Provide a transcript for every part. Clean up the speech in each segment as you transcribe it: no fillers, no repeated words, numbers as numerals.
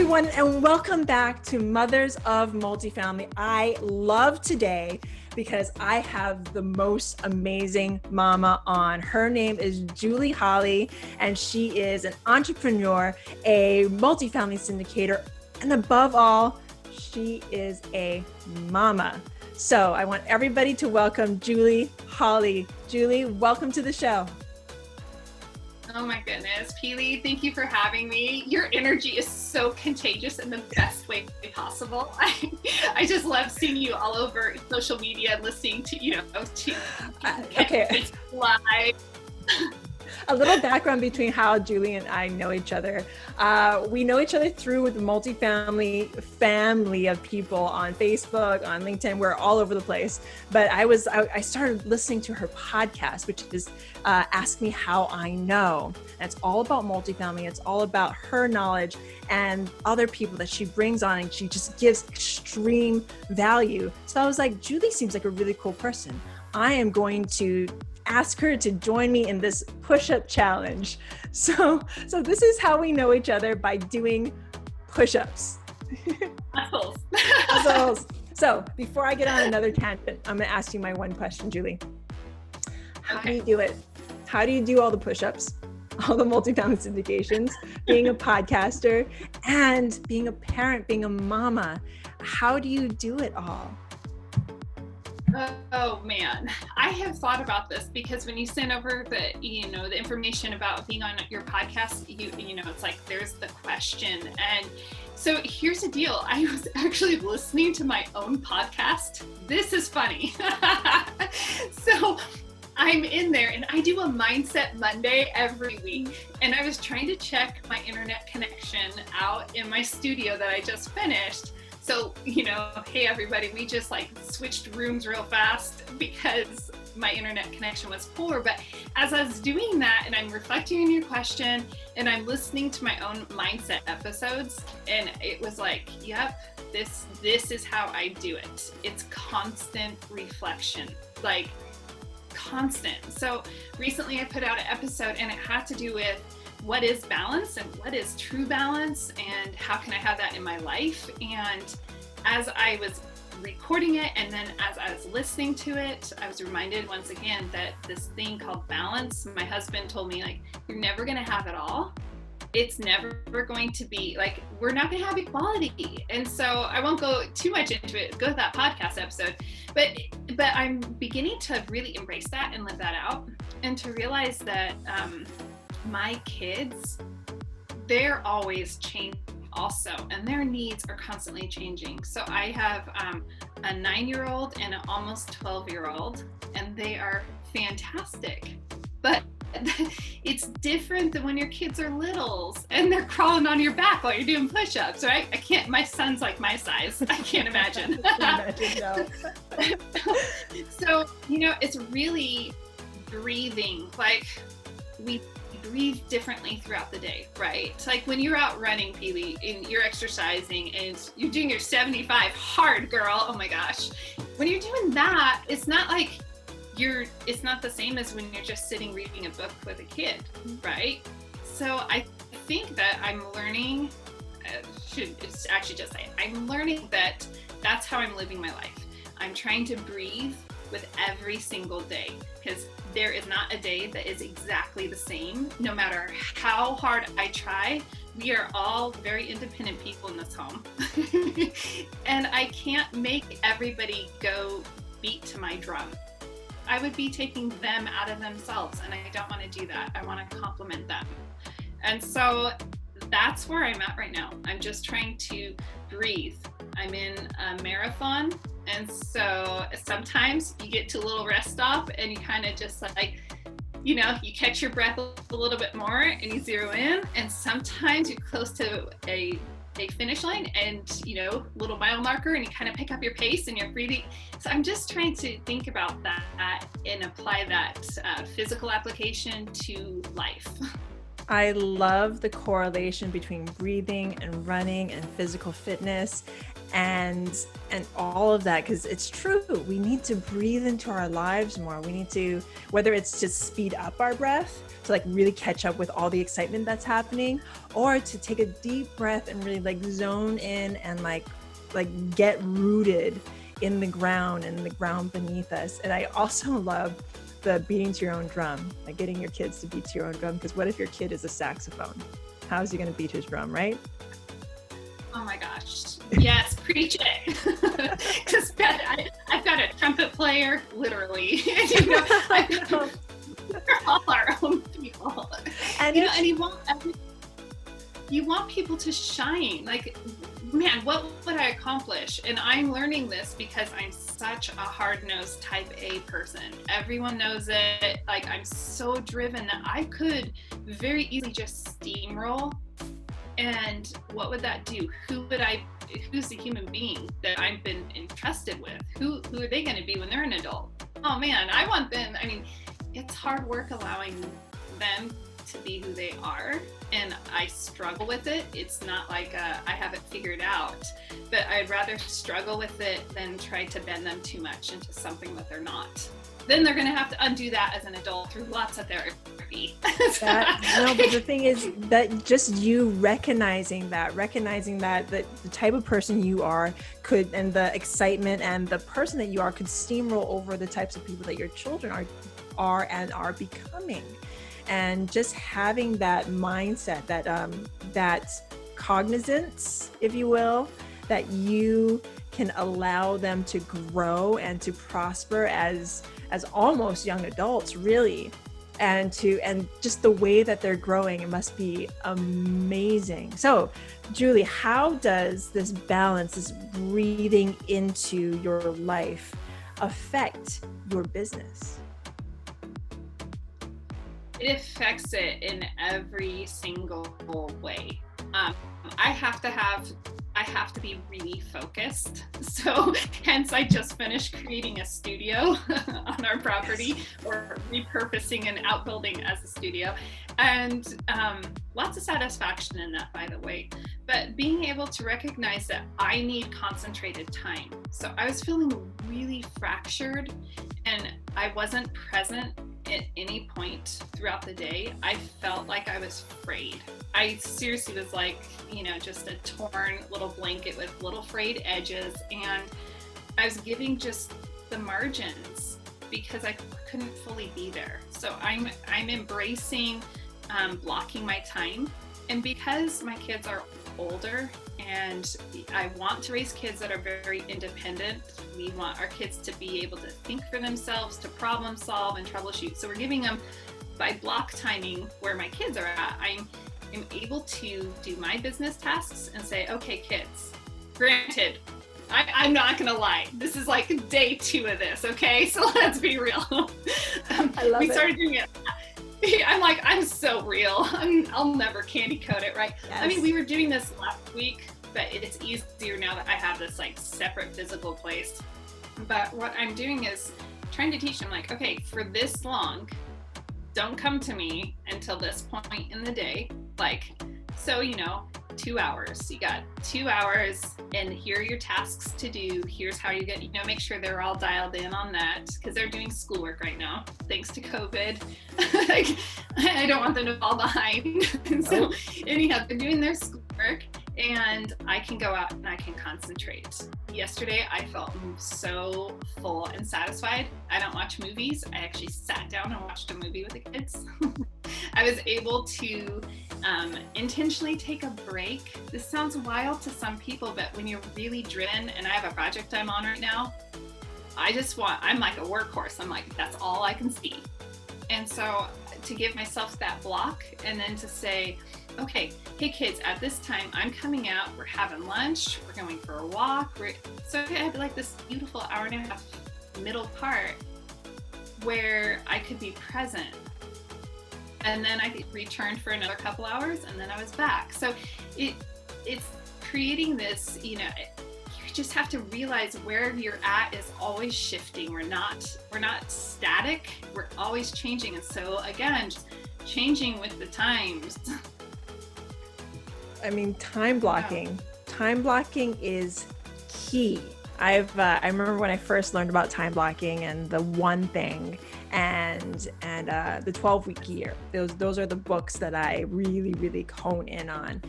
everyone, and welcome back to Mothers of Multifamily. I love today because I have the most amazing mama on. Her name is Julie Holly, and she is an entrepreneur, a multifamily syndicator, and above all, she is a mama. So I want everybody to welcome Julie Holly. Julie, welcome to the show. Oh my goodness, Peely, thank you for having me. Your energy is so contagious in the best way possible. I just love seeing you all over social media, listening to, Okay. Live. A little background between how Julie and I know each other. We know each other through the multifamily family of people on Facebook, on LinkedIn. We're all over the place. But I started listening to her podcast, which is Ask Me How I Know. And it's all about multifamily. It's all about her knowledge and other people that she brings on, and she just gives extreme value. So I was like, Julie seems like a really cool person. I am going to ask her to join me in this push-up challenge. So this is how we know each other, by doing push-ups. Muscles. Muscles. So before I get on another tangent, I'm gonna ask you my one question, Julie. How do you do it? How do you do all the push-ups, all the multifamily syndications, being a podcaster, and being a parent, being a mama? How do you do it all? Oh man, I have thought about this, because when you send over the information about being on your podcast, it's like there's the question. And so here's the deal. I was actually listening to my own podcast. This is funny. So I'm in there and I do a Mindset Monday every week. And I was trying to check my internet connection out in my studio that I just finished. So, hey everybody, we just switched rooms real fast because my internet connection was poor. But as I was doing that, and I'm reflecting on your question, and I'm listening to my own mindset episodes, and it was like, yep, this is how I do it. It's constant reflection, constant. So recently I put out an episode, and it had to do with what is balance and what is true balance, and how can I have that in my life? And as I was recording it, and then as I was listening to it, I was reminded once again that this thing called balance, my husband told me, you're never going to have it all. It's never going to be we're not going to have equality. And so I won't go too much into it. Go to that podcast episode. But I'm beginning to really embrace that and live that out, and to realize that my kids, they're always changing also, and their needs are constantly changing. So I have a 9-year-old and an almost 12-year-old, and they are fantastic. But it's different than when your kids are littles and they're crawling on your back while you're doing push-ups, right? My son's like my size. I can't imagine. No. So, it's really breathing. We breathe differently throughout the day, right? It's like when you're out running, Peely, and you're exercising and you're doing your 75 hard, girl. Oh my gosh. When you're doing that, it's not it's not the same as when you're just sitting reading a book with a kid, right? So I think that I'm learning, I'm learning that that's how I'm living my life. I'm trying to breathe with every single day, because there is not a day that is exactly the same. No matter how hard I try, we are all very independent people in this home. And I can't make everybody go beat to my drum. I would be taking them out of themselves, and I don't want to do that. I want to compliment them. And so that's where I'm at right now. I'm just trying to breathe. I'm in a marathon, and so sometimes you get to a little rest stop and you kind of just you catch your breath a little bit more and you zero in, and sometimes you're close to a finish line and little mile marker, and you kind of pick up your pace and you're breathing. So I'm just trying to think about that and apply that physical application to life. I love the correlation between breathing and running and physical fitness and all of that, because it's true. We need to breathe into our lives more. We need to, whether it's to speed up our breath to like really catch up with all the excitement that's happening, or to take a deep breath and really like zone in and like get rooted in the ground and the ground beneath us. And I also love the beating to your own drum, like getting your kids to beat to your own drum. Because what if your kid is a saxophone? How is he going to beat his drum, right? Oh my gosh. Yes, preach it. Because I've got a trumpet player, literally. You know, we're all our own people. And and you want people to shine. Like, man, what would I accomplish? And I'm learning this because I'm such a hard-nosed type A person. Everyone knows it. Like, I'm so driven that I could very easily just steamroll. And what would that do? Who's the human being that I've been entrusted with? Who are they going to be when they're an adult? Oh man, I want them. I mean, it's hard work allowing them to be who they are, and I struggle with it. It's not like I have it figured out, but I'd rather struggle with it than try to bend them too much into something that they're not. Then they're going to have to undo that as an adult through lots of therapy. No, but the thing is that just you recognizing that the type of person you are could, and the excitement and the person that you are could steamroll over the types of people that your children are becoming. And just having that mindset, that cognizance, if you will, that you can allow them to grow and to prosper as almost young adults, really. And just the way that they're growing, it must be amazing. So, Julie, how does this balance, this breathing into your life, affect your business? It affects it in every single way. I have to be really focused. So hence I just finished creating a studio on our property, or repurposing and outbuilding as a studio. And lots of satisfaction in that, by the way. But being able to recognize that I need concentrated time. So I was feeling really fractured and I wasn't present at any point throughout the day. I felt like I was frayed. I seriously was like, just a torn little blanket with little frayed edges, and I was giving just the margins because I couldn't fully be there. So I'm embracing blocking my time, and because my kids are older and I want to raise kids that are very independent, we want our kids to be able to think for themselves, to problem solve and troubleshoot. So we're giving them, by block timing where my kids are at, I'm able to do my business tasks and say, okay, kids, granted, I'm not gonna lie, this is like day 2 of this, okay? So let's be real. I love we it. started doing it. I'm so real. I'll never candy coat it, right? Yes. I mean, we were doing this last week, but it's easier now that I have this like separate physical place. But what I'm doing is trying to teach them, like, okay, for this long, don't come to me until this point in the day. Like, so, 2 hours. You got 2 hours, and here are your tasks to do. Here's how you get, make sure they're all dialed in on that, because they're doing schoolwork right now, thanks to COVID. Like, I don't want them to fall behind. And so, anyhow, they're doing their schoolwork, and I can go out and I can concentrate. Yesterday, I felt so full and satisfied. I don't watch movies. I actually sat down and watched a movie with the kids. I was able to intentionally take a break. This sounds wild to some people, but when you're really driven, and I have a project I'm on right now, I'm like a workhorse. I'm like, that's all I can see. And so to give myself that block, and then to say, okay, hey kids, at this time I'm coming out, we're having lunch, we're going for a walk. So I had like this beautiful hour and a half middle part where I could be present. And then I returned for another couple hours, and then I was back. So it's creating this, you just have to realize where you're at is always shifting. We're not static, we're always changing. And so again, just changing with the times. I mean, time blocking is key. I remember when I first learned about time blocking and the one thing and the 12-week year. Those are the books that I really hone in on,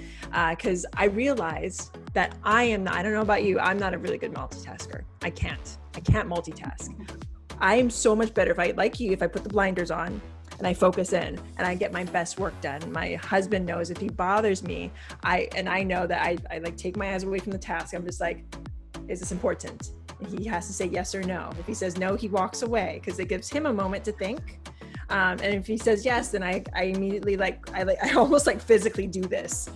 because I realized that I don't know about you, I'm not a really good multitasker. I can't multitask. I am so much better if I put the blinders on and I focus in and I get my best work done. My husband knows if he bothers me, I know that I like take my eyes away from the task. I'm just like, is this important? And he has to say yes or no. If he says no, he walks away because it gives him a moment to think. And if he says yes, then I immediately I almost like physically do this.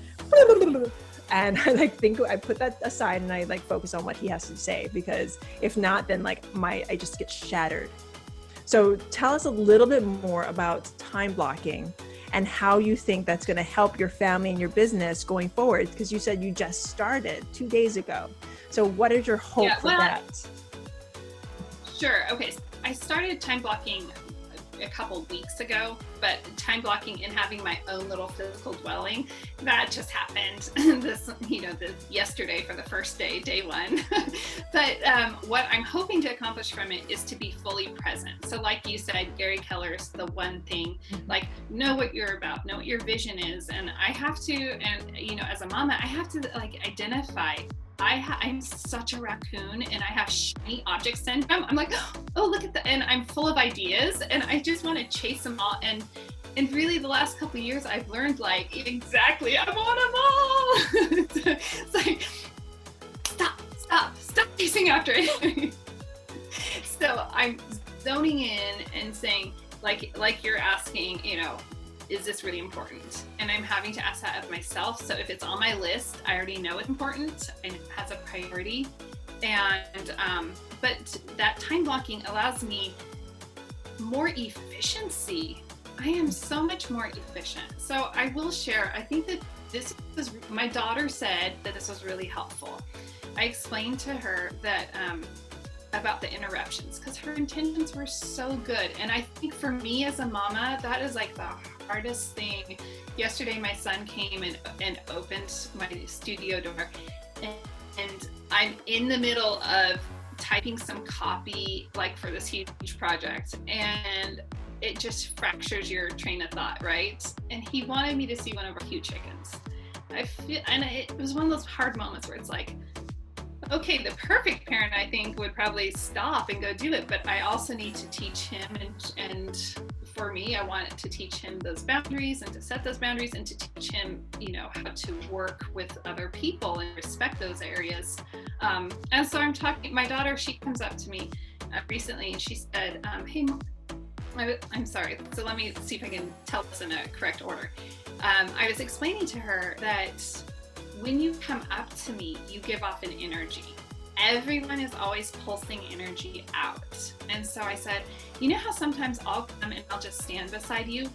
And I put that aside and I focus on what he has to say, because if not, then I just get shattered. So tell us a little bit more about time blocking and how you think that's going to help your family and your business going forward, because you said you just started 2 days ago. So what is your hope for that? Sure. Okay. I started time blocking a couple weeks ago, but time blocking and having my own little physical dwelling, that just happened yesterday for the first day one. But what I'm hoping to accomplish from it is to be fully present. So like you said, Gary Keller's The One Thing, know what you're about, know what your vision is. And I have to, and as a mama, I have to identify, I'm such a raccoon and I have shiny object syndrome. I'm like, oh, look at that. And I'm full of ideas and I just want to chase them all. And really the last couple of years, I've learned exactly, I want them all. It's like, stop chasing after it. So I'm zoning in and saying, like you're asking, is this really important? And I'm having to ask that of myself. So if it's on my list, I already know it's important and it has a priority. And, but that time blocking allows me more efficiency. I am so much more efficient. So I will share, I think that my daughter said that this was really helpful. I explained to her that, about the interruptions, because her intentions were so good. And I think for me as a mama, that is the hardest thing. Yesterday, my son came and opened my studio door, and I'm in the middle of typing some copy for this huge project, and it just fractures your train of thought, right? And he wanted me to see one of our cute chickens. It was one of those hard moments where it's like, okay, the perfect parent, I think, would probably stop and go do it, but I also need to teach him, and for me, I want to teach him those boundaries and to set those boundaries and to teach him, how to work with other people and respect those areas. And so I'm talking, my daughter, she comes up to me recently and she said, hey, Mom, I'm sorry, so let me see if I can tell this in a correct order. I was explaining to her that when you come up to me, you give off an energy. Everyone is always pulsing energy out. And so I said, you know how sometimes I'll come and I'll just stand beside you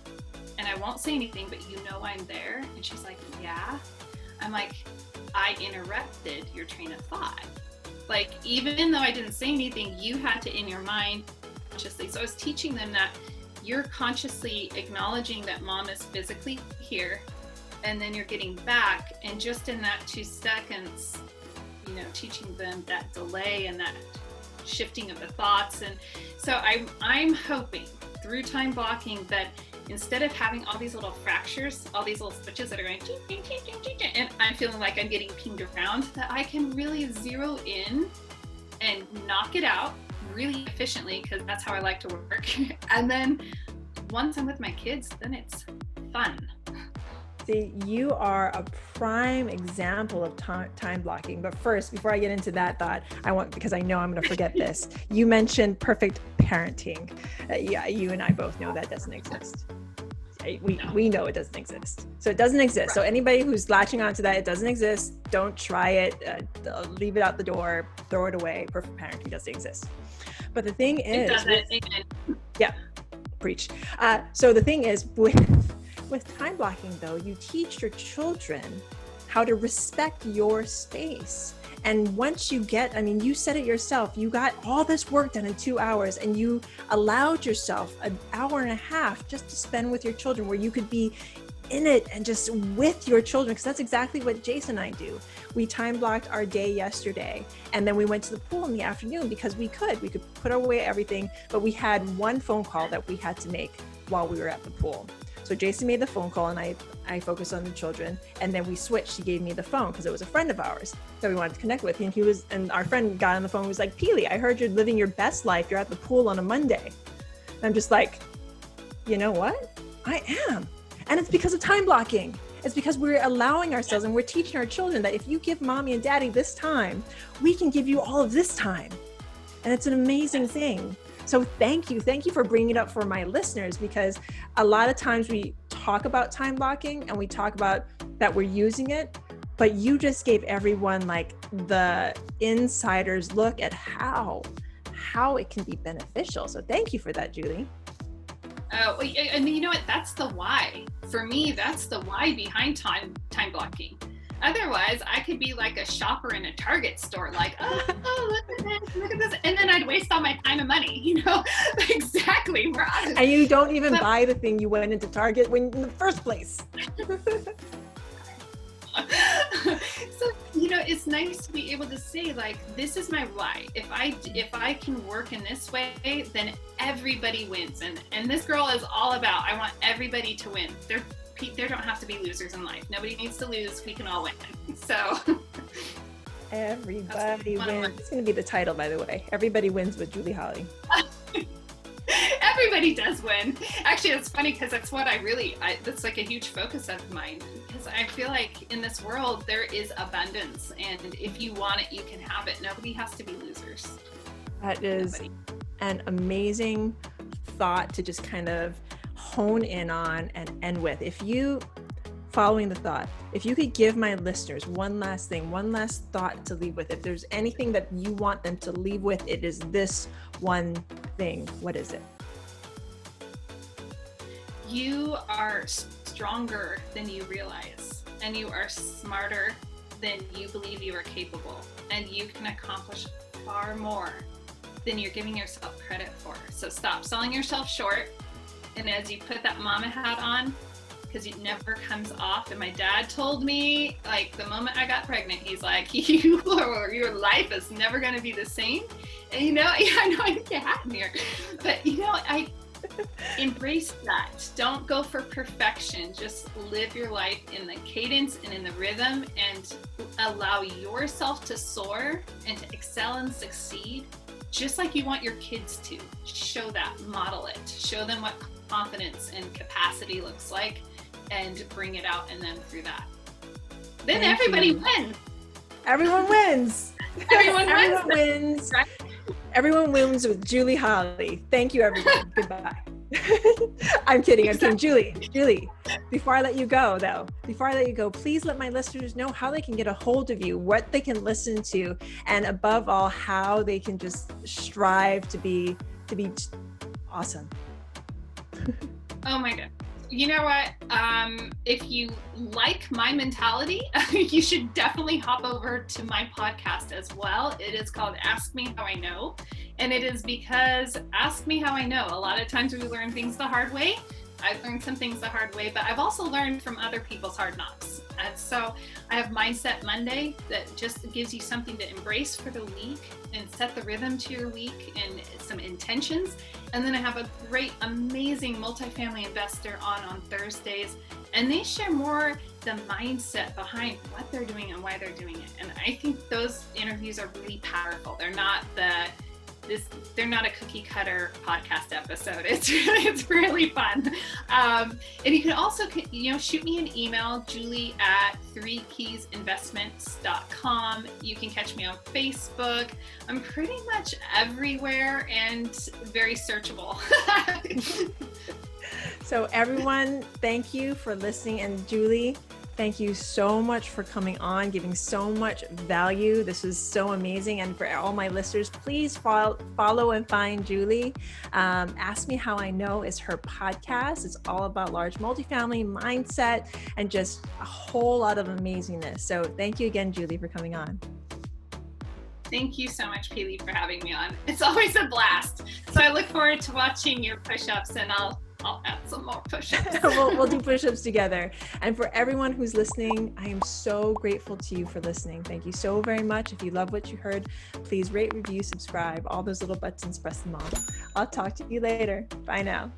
and I won't say anything, but I'm there? And she's like, yeah. I'm like, I interrupted your train of thought. Even though I didn't say anything, you had to, in your mind, consciously. So I was teaching them that you're consciously acknowledging that Mom is physically here, and then you're getting back, and just in that 2 seconds, teaching them that delay and that shifting of the thoughts. And so I'm hoping through time blocking that instead of having all these little fractures, all these little switches that are going ting, ting, ting, ting, ting, ting, and I'm feeling like I'm getting pinged around, that I can really zero in and knock it out really efficiently, because that's how I like to work. And then once I'm with my kids, then it's fun. See, you are a prime example of time blocking. But first, before I get into that thought, because I know I'm going to forget this, you mentioned perfect parenting. Yeah, you and I both know that doesn't exist. We know it doesn't exist. So it doesn't exist. Right. So anybody who's latching onto that, it doesn't exist. Don't try it. Leave it out the door. Throw it away. Perfect parenting doesn't exist. But the thing is, yeah, preach. So the thing is, with time blocking, though, you teach your children how to respect your space. And once you get, I mean, you said it yourself, you got all this work done in 2 hours and you allowed yourself an hour and a half just to spend with your children where you could be in it and just with your children, because that's exactly what Jason and I do. We time blocked our day yesterday, and then we went to the pool in the afternoon because we could put away everything, but we had one phone call that we had to make while we were at the pool. So Jason made the phone call and I focused on the children, and then we switched. He gave me the phone because it was a friend of ours that we wanted to connect with. And our friend got on the phone and was like, Peely, I heard you're living your best life. You're at the pool on a Monday. And I'm just like, you know what? I am. And it's because of time blocking. It's because we're allowing ourselves and we're teaching our children that if you give mommy and daddy this time, we can give you all of this time. And it's an amazing thing. So thank you for bringing it up for my listeners, because a lot of times we talk about time blocking and we talk about that we're using it, but you just gave everyone like the insider's look at how it can be beneficial. So thank you for that, Julie. And you know what? That's the why. For me, that's the why behind time blocking. Otherwise, I could be like a shopper in a Target store, like, oh, look at this. And then I'd waste all my time and money, you know? Exactly. And you don't even buy the thing you went into Target in the first place. So, you know, it's nice to be able to say, like, this is my why. If I can work in this way, then everybody wins. And this girl is all about, I want everybody to win. There don't have to be losers in life. Nobody needs to lose. We can all win. So everybody wins. It's going to be the title, by the way. Everybody wins with Julie Holly. Everybody does win. Actually, it's funny because that's what that's like a huge focus of mine, because I feel like in this world there is abundance, and if you want it, you can have it. Nobody has to be losers. That is an amazing thought to just kind of hone in on and end with. Following the thought, if you could give my listeners one last thought to leave with, if there's anything that you want them to leave with, it is this one thing. What is it? You are stronger than you realize, and you are smarter than you believe you are capable, and you can accomplish far more than you're giving yourself credit for. So stop selling yourself short. And as you put that mama hat on, because it never comes off. And my dad told me, like, the moment I got pregnant, he's like, your life is never going to be the same. And, you know, I know I need a hat in here, but, you know, I embrace that. Don't go for perfection. Just live your life in the cadence and in the rhythm, and allow yourself to soar and to excel and succeed, just like you want your kids to. Show that, model it, show them what confidence and capacity looks like, and bring it out in them through that. Then everybody wins. Everyone wins. Everyone wins. Right? Everyone wins with Julie Holly. Thank you, everyone. Goodbye. I'm kidding. Julie, before I let you go, please let my listeners know how they can get a hold of you, what they can listen to, and above all, how they can just strive to be awesome. Oh my God. You know what? If you like my mentality, you should definitely hop over to my podcast as well. It is called Ask Me How I Know. And it is because Ask Me How I Know. A lot of times we learn things the hard way. I've learned some things the hard way, but I've also learned from other people's hard knocks. And so I have Mindset Monday that just gives you something to embrace for the week and set the rhythm to your week and some intentions. And then I have a great, amazing multifamily investor on Thursdays, and they share more the mindset behind what they're doing and why they're doing it. And I think those interviews are really powerful. They're not a cookie cutter podcast episode. It's really fun. And you can also, shoot me an email, julie@3keysinvestments.com. You can catch me on Facebook. I'm pretty much everywhere and very searchable. So everyone, thank you for listening. And Julie, Thank you so much for coming on, giving so much value. This was so amazing. And for all my listeners, please follow and find Julie. Ask Me How I Know is her podcast. It's all about large multifamily mindset and just a whole lot of amazingness. So thank you again, Julie, for coming on. Thank you so much, Pili, for having me on. It's always a blast. So I look forward to watching your push-ups, and I'll add some more push-ups. we'll do push-ups together. And for everyone who's listening, I am so grateful to you for listening. Thank you so very much. If you love what you heard, please rate, review, subscribe, all those little buttons, press them on. I'll talk to you later. Bye now.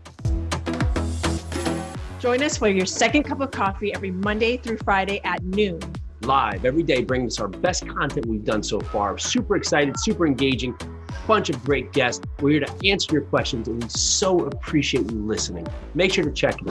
Join us for your second cup of coffee every Monday through Friday at noon. Live every day, bringing us our best content we've done so far. Super excited, super engaging, bunch of great guests. We're here to answer your questions, and we so appreciate you listening. Make sure to check us